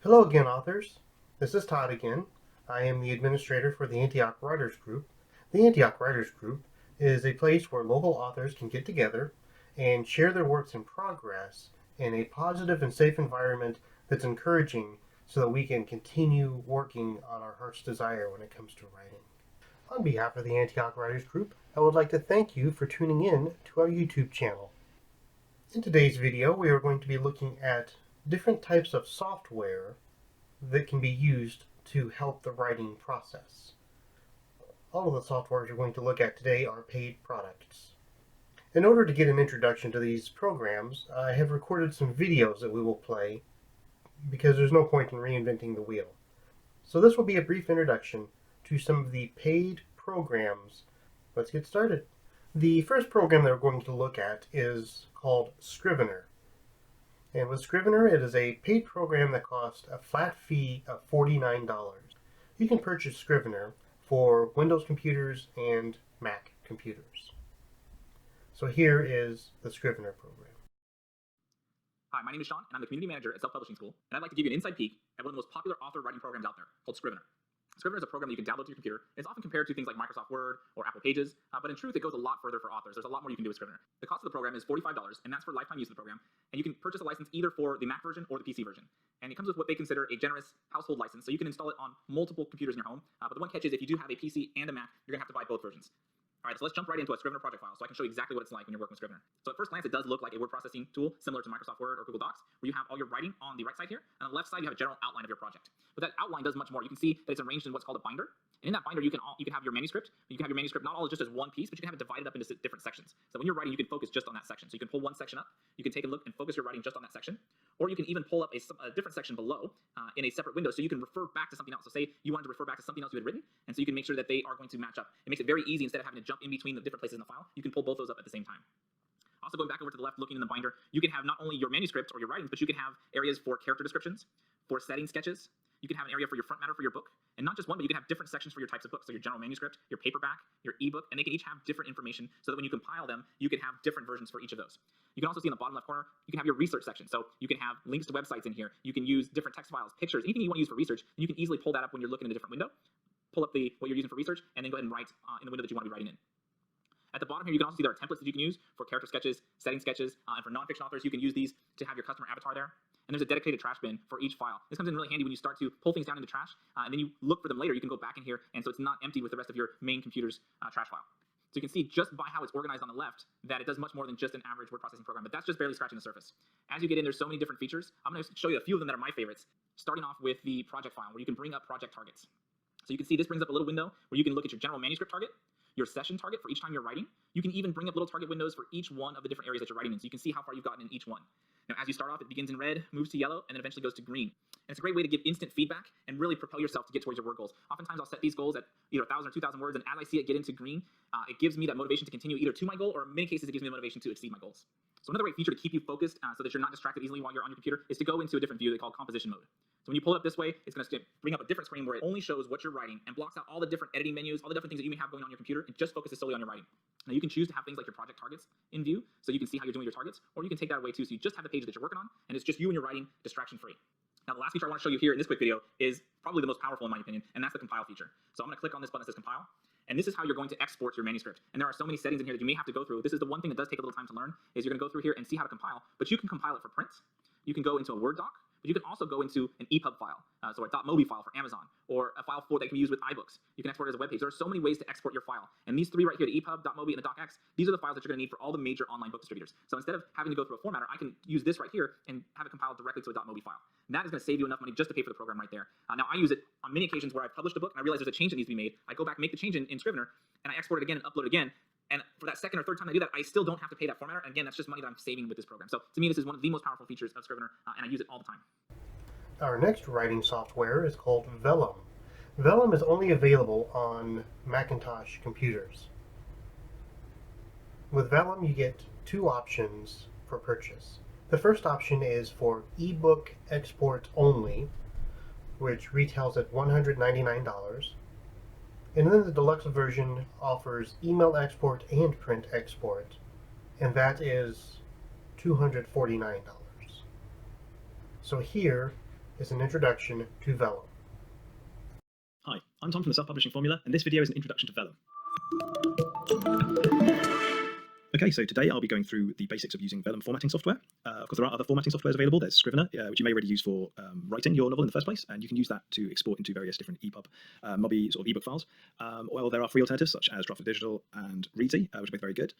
Hello again, authors. This is Todd again. I am the administrator for the Antioch Writers Group. The Antioch Writers Group is a place where local authors can get together and share their works in progress in a positive and safe environment that's encouraging so that we can continue working on our heart's desire when it comes to writing. On behalf of the Antioch Writers Group, I would like to thank you for tuning in to our YouTube channel. In today's video, we are going to be looking at different types of software that can be used to help the writing process. All of the softwares we're going to look at today are paid products. In order to get an introduction to these programs, I have recorded some videos that we will play because there's no point in reinventing the wheel. So this will be a brief introduction to some of the paid programs. Let's get started. The first program that we're going to look at is called Scrivener. And with Scrivener, it is a paid program that costs a flat fee of $49. You can purchase Scrivener for Windows computers and Mac computers. So here is the Scrivener program. Hi, my name is Sean, and I'm the community manager at Self Publishing School, and I'd like to give you an inside peek at one of the most popular author writing programs out there, called Scrivener. Scrivener is a program that you can download to your computer. It's often compared to things like Microsoft Word or Apple Pages, but in truth, it goes a lot further for authors. There's a lot more you can do with Scrivener. The cost of the program is $45, and that's for lifetime use of the program, and you can purchase a license either for the Mac version or the PC version. And it comes with what they consider a generous household license, so you can install it on multiple computers in your home, but the one catch is if you do have a PC and a Mac, you're going to have to buy both versions. All right, so let's jump right into a Scrivener project file so I can show you exactly what it's like when you're working with Scrivener. So at first glance, it does look like a word processing tool similar to Microsoft Word or Google Docs, where you have all your writing on the right side here, and on the left side you have a general outline of your project. But that outline does much more. You can see that it's arranged in what's called a binder, and in that binder you can have your manuscript. You can have your manuscript not all just as one piece, but you can have it divided up into different sections. So when you're writing, you can focus just on that section. So you can pull one section up, you can take a look and focus your writing just on that section, or you can even pull up a different section below in a separate window, so you can refer back to something else. So say you wanted to refer back to something else you had written, and so you can make sure that they are going to match up. It makes it very easy. Instead of having to jump in between the different places in the file, you can pull both those up at the same time. Also, going back over to the left, looking in the binder, you can have not only your manuscript or your writings, but you can have areas for character descriptions, for setting sketches. You can have an area for your front matter for your book, and not just one, but you can have different sections for your types of books. So your general manuscript, your paperback, your ebook, and they can each have different information so that when you compile them, you can have different versions for each of those. You can also see in the bottom left corner, you can have your research section. So you can have links to websites in here. You can use different text files, pictures, anything you want to use for research, and you can easily pull that up when you're looking in a different window. Pull up what you're using for research, and then go ahead and write in the window that you want to be writing in. At the bottom here, you can also see there are templates that you can use for character sketches, setting sketches, and for nonfiction authors, you can use these to have your customer avatar there. And there's a dedicated trash bin for each file. This comes in really handy when you start to pull things down into trash, and then you look for them later. You can go back in here, and so it's not empty with the rest of your main computer's trash file. So you can see just by how it's organized on the left that it does much more than just an average word processing program, but that's just barely scratching the surface. As you get in, there's so many different features. I'm going to show you a few of them that are my favorites, starting off with the project file, where you can bring up project targets. So you can see this brings up a little window where you can look at your general manuscript target, your session target for each time you're writing. You can even bring up little target windows for each one of the different areas that you're writing in, so you can see how far you've gotten in each one. Now, as you start off, it begins in red, moves to yellow, and then eventually goes to green. And it's a great way to give instant feedback and really propel yourself to get towards your word goals. Oftentimes, I'll set these goals at either 1,000 or 2,000 words, and as I see it get into green, it gives me that motivation to continue either to my goal, or in many cases, it gives me the motivation to exceed my goals. So another great feature to keep you focused so that you're not distracted easily while you're on your computer is to go into a different view they call composition mode. So when you pull it up this way, it's going to bring up a different screen where it only shows what you're writing and blocks out all the different editing menus, all the different things that you may have going on your computer, and just focuses solely on your writing. Now you can choose to have things like your project targets in view, so you can see how you're doing your targets, or you can take that away too, so you just have the page that you're working on, and it's just you and your writing distraction free. Now the last feature I want to show you here in this quick video is probably the most powerful in my opinion, and that's the compile feature. So I'm going to click on this button that says compile, and this is how you're going to export your manuscript. And there are so many settings in here that you may have to go through. This is the one thing that does take a little time to learn, is you're going to go through here and see how to compile, but you can compile it for print. You can go into a Word doc, but you can also go into an EPUB file, so a .mobi file for Amazon, or a file that can be used with iBooks. You can export it as a web page. There are so many ways to export your file. And these three right here, the EPUB, .mobi, and the .docx, these are the files that you're going to need for all the major online book distributors. So instead of having to go through a formatter, I can use this right here and have it compiled directly to a .mobi file. And that is going to save you enough money just to pay for the program right there. Now, I use it on many occasions where I've published a book and I realize there's a change that needs to be made. I go back, make the change in Scrivener, and I export it again and upload it again. And for that second or third time I do that, I still don't have to pay that formatter. And again, that's just money that I'm saving with this program. So to me, this is one of the most powerful features of Scrivener, and I use it all the time. Our next writing software is called Vellum. Vellum is only available on Macintosh computers. With Vellum, you get two options for purchase. The first option is for ebook export only, which retails at $199. And then the deluxe version offers email export and print export, and that is $249. So here is an introduction to Vellum. Hi, I'm Tom from the Self-Publishing Formula, and this video is an introduction to Vellum. Okay, so today I'll be going through the basics of using Vellum formatting software. Of course, there are other formatting softwares available. There's Scrivener, which you may already use for writing your novel in the first place, and you can use that to export into various different EPUB, MOBI sort of ebook files. Well, there are free alternatives such as Droplet Digital and Reedsy, which are both very good.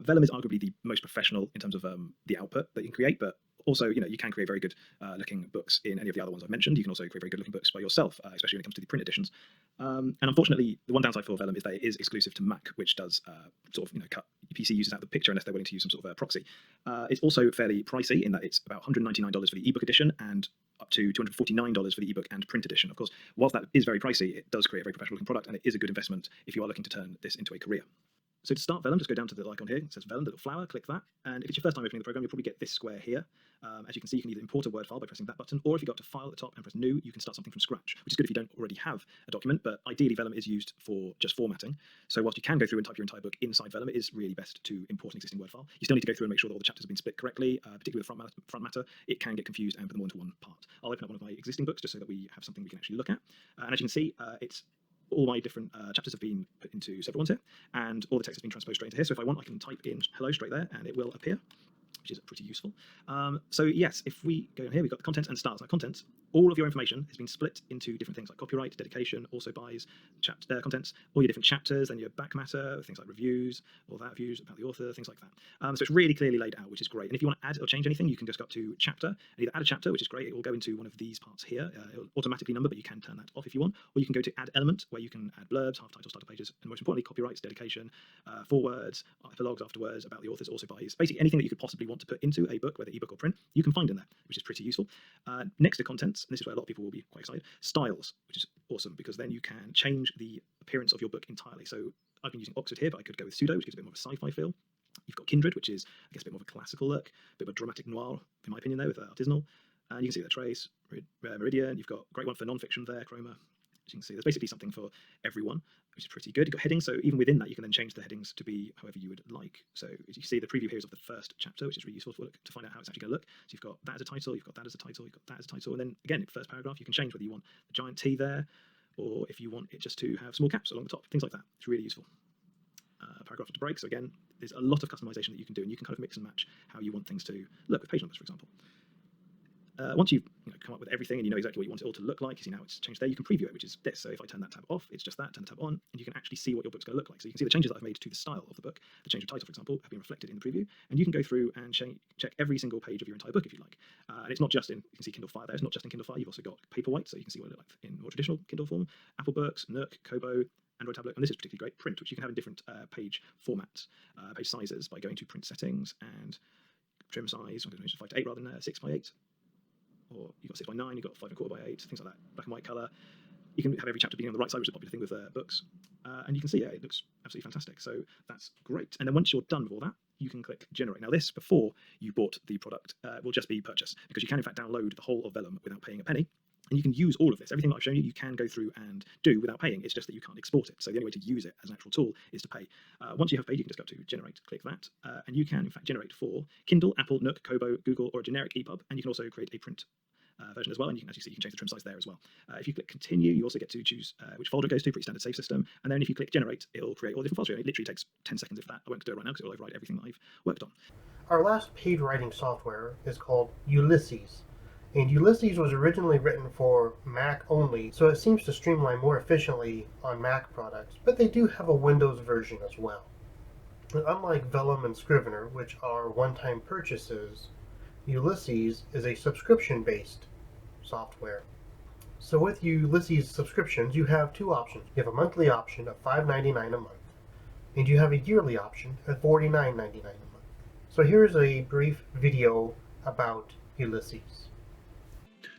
Vellum is arguably the most professional in terms of the output that you can create, but also, you can create very good looking books in any of the other ones I've mentioned. You can also create very good looking books by yourself, especially when it comes to the print editions. And unfortunately, the one downside for Vellum is that it is exclusive to Mac, which does sort of cut PC users out of the picture unless they're willing to use some sort of proxy. It's also fairly pricey in that it's about $199 for the ebook edition and up to $249 for the ebook and print edition. Of course, whilst that is very pricey, it does create a very professional looking product, and it is a good investment if you are looking to turn this into a career. So to start Vellum, just go down to the icon here. It says Vellum, the little flower, click that. And if it's your first time opening the program, you'll probably get this square here. As you can see, you can either import a Word file by pressing that button, or if you go up to File at the top and press New, you can start something from scratch, which is good if you don't already have a document, but ideally Vellum is used for just formatting. So whilst you can go through and type your entire book inside Vellum, it is really best to import an existing Word file. You still need to go through and make sure that all the chapters have been split correctly, particularly with front matter. It can get confused and put them all into one part. I'll open up one of my existing books just so that we have something we can actually look at. And as you can see, it's all my different chapters have been put into separate ones here, and all the text has been transposed straight into here. So if I want, I can type in hello straight there, and it will appear, which is pretty useful. So yes, if we go in here, we've got the contents and starts. Our contents, all of your information has been split into different things like copyright, dedication, also buys, contents, all your different chapters, then your back matter, things like reviews, all that views about the author, things like that. So it's really clearly laid out, which is great. And if you want to add or change anything, you can just go up to chapter and either add a chapter, which is great. It will go into one of these parts here. It will automatically number, but you can turn that off if you want. Or you can go to add element, where you can add blurbs, half titles, starter pages, and most importantly, copyrights, dedication, forewords, epilogues, afterwards, about the authors, also buys. Basically anything that you could possibly want to put into a book, whether ebook or print, you can find in there, which is pretty useful. Next to contents, and this is where a lot of people will be quite excited, styles, which is awesome because then you can change the appearance of your book entirely. So I've been using Oxford here, but I could go with Pseudo, which gives a bit more of a sci-fi feel. You've got Kindred, which is, I guess, a bit more of a classical look, a bit of a dramatic noir, in my opinion, there, with artisanal. And you can see the Trace, Meridian, you've got a great one for non-fiction there, Chroma. As you can see, there's basically something for everyone, which is pretty good. You've got headings, so even within that, you can then change the headings to be however you would like. So as you see, the preview here is of the first chapter, which is really useful to find out how it's actually going to look. So you've got that as a title, you've got that as a title, you've got that as a title, and then again, first paragraph, you can change whether you want the giant T there, or if you want it just to have small caps along the top, things like that. It's really useful. Paragraph to break, so again, there's a lot of customization that you can do, and you can kind of mix and match how you want things to look with page numbers, for example. Once you've come up with everything and you know exactly what you want it all to look like, you see now it's changed there, you can preview it, which is this. So if I turn that tab off, it's just that, turn the tab on, and you can actually see what your book's going to look like. So you can see the changes that I've made to the style of the book, the change of title, for example, have been reflected in the preview, and you can go through and check every single page of your entire book if you like. And it's not just in, you can see Kindle Fire there, it's not just in Kindle Fire, you've also got Paperwhite, so you can see what it looks like in more traditional Kindle form, Apple Books, Nook, Kobo, Android tablet, and this is particularly great, print, which you can have in different page formats, page sizes by going to print settings and trim size, I'm going to make it 5 to 8 rather than 6 by 8. Or you've got 6 by 9, you've got 5¼ by 8, things like that, black and white colour. You can have every chapter being on the right side, which is a popular thing with books. And you can see, yeah, it looks absolutely fantastic. So that's great. And then once you're done with all that, you can click Generate. Now this, before you bought the product, will just be purchase, because you can in fact download the whole of Vellum without paying a penny. And you can use all of this. Everything that I've shown you, you can go through and do without paying. It's just that you can't export it. So the only way to use it as an actual tool is to pay. Once you have paid, you can just go to Generate, click that, and you can in fact generate for Kindle, Apple, Nook, Kobo, Google, or a generic EPUB. And you can also create a print version as well, and you can, as you see, you can change the trim size there as well. If you click continue, you also get to choose which folder it goes to, pretty standard save system, and then if you click generate, it'll create all the different files. It literally takes 10 seconds if that. I won't do it right now because it will overwrite everything that I've worked on. Our last paid writing software is called Ulysses, and Ulysses was originally written for Mac only, so it seems to streamline more efficiently on Mac products, but they do have a Windows version as well. And unlike Vellum and Scrivener, which are one-time purchases, Ulysses is a subscription-based software. So with Ulysses subscriptions, you have two options. You have a monthly option of $5.99 a month, and you have a yearly option at $49.99 a month. So here's a brief video about Ulysses.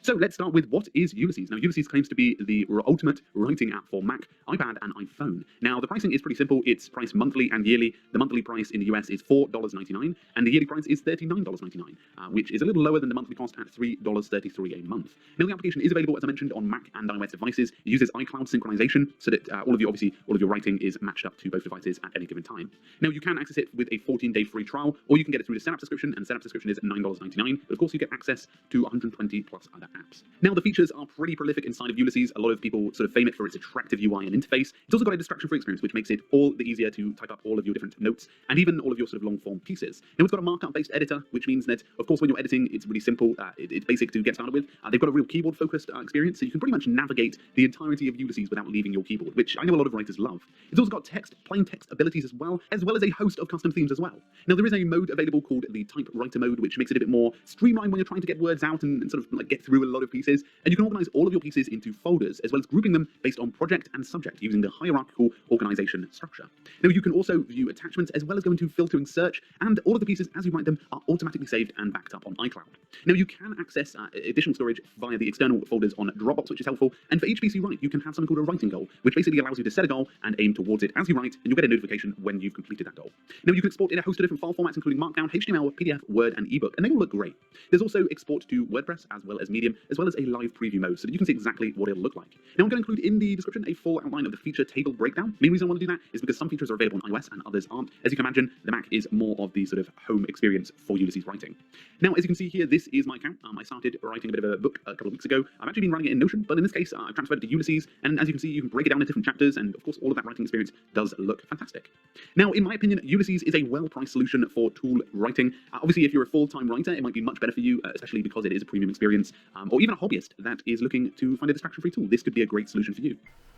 So let's start with what is Ulysses. Now, Ulysses claims to be the ultimate writing app for Mac, iPad, and iPhone. Now, the pricing is pretty simple. It's priced monthly and yearly. The monthly price in the US is $4.99, and the yearly price is $39.99, which is a little lower than the monthly cost at $3.33 a month. Now, the application is available, as I mentioned, on Mac and iOS devices. It uses iCloud synchronization so that all of your writing is matched up to both devices at any given time. Now, you can access it with a 14-day free trial, or you can get it through the setup subscription, and the setup subscription is $9.99. But of course, you get access to 120 plus other apps. apps. Now, the features are pretty prolific inside of Ulysses. A lot of people sort of fame it for its attractive UI and interface. It's also got a distraction-free experience, which makes it all the easier to type up all of your different notes and even all of your sort of long-form pieces. Now, it's got a markup-based editor, which means that, of course, when you're editing, it's really simple. It's basic to get started with. They've got a real keyboard-focused experience, so you can pretty much navigate the entirety of Ulysses without leaving your keyboard, which I know a lot of writers love. It's also got plain text abilities as well as a host of custom themes as well. Now, there is a mode available called the typewriter mode, which makes it a bit more streamlined when you're trying to get words out and sort of like get through a lot of pieces. And you can organize all of your pieces into folders, as well as grouping them based on project and subject using the hierarchical organization structure. Now, you can also view attachments as well as go into filtering search, and all of the pieces as you write them are automatically saved and backed up on iCloud. Now, you can access additional storage via the external folders on Dropbox, which is helpful. And for each piece you write, you can have something called a writing goal, which basically allows you to set a goal and aim towards it as you write, and you'll get a notification when you've completed that goal. Now, you can export in a host of different file formats, including Markdown, HTML, PDF, Word, and ebook, and they all look great. There's also export to WordPress as well as Medium, as well as a live preview mode, so that you can see exactly what it'll look like. Now, I'm going to include in the description a full outline of the feature table breakdown. The main reason I want to do that is because some features are available on iOS and others aren't. As you can imagine, the Mac is more of the sort of home experience for Ulysses writing. Now, as you can see here, this is my account. I started writing a bit of a book a couple of weeks ago. I've actually been running it in Notion, but in this case, I've transferred it to Ulysses, and as you can see, you can break it down into different chapters, and of course, all of that writing experience does look fantastic. Now, in my opinion, Ulysses is a well-priced solution for tool writing. Obviously, if you're a full-time writer, it might be much better for you, especially because it is a premium experience, or even a hobbyist that is looking to find a distraction-free tool. This could be a great solution for you.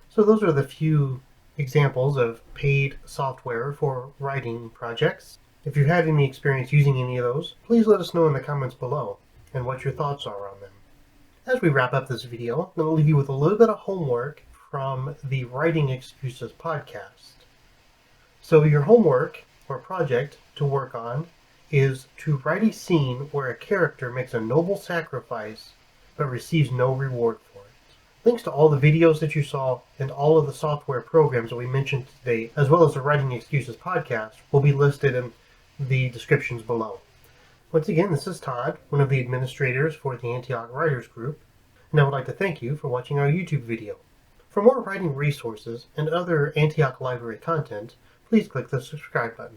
So those are the few examples of paid software for writing projects. If you've had any experience using any of those, please let us know in the comments below and what your thoughts are on them. As we wrap up this video, I'm going to leave you with a little bit of homework from the Writing Excuses podcast. So your homework or project to work on is to write a scene where a character makes a noble sacrifice but receives no reward for it. Links to all the videos that you saw and all of the software programs that we mentioned today, as well as the Writing Excuses podcast, will be listed in the descriptions below. Once again, this is Todd, one of the administrators for the Antioch Writers Group, and I would like to thank you for watching our YouTube video. For more writing resources and other Antioch Library content, please click the subscribe button.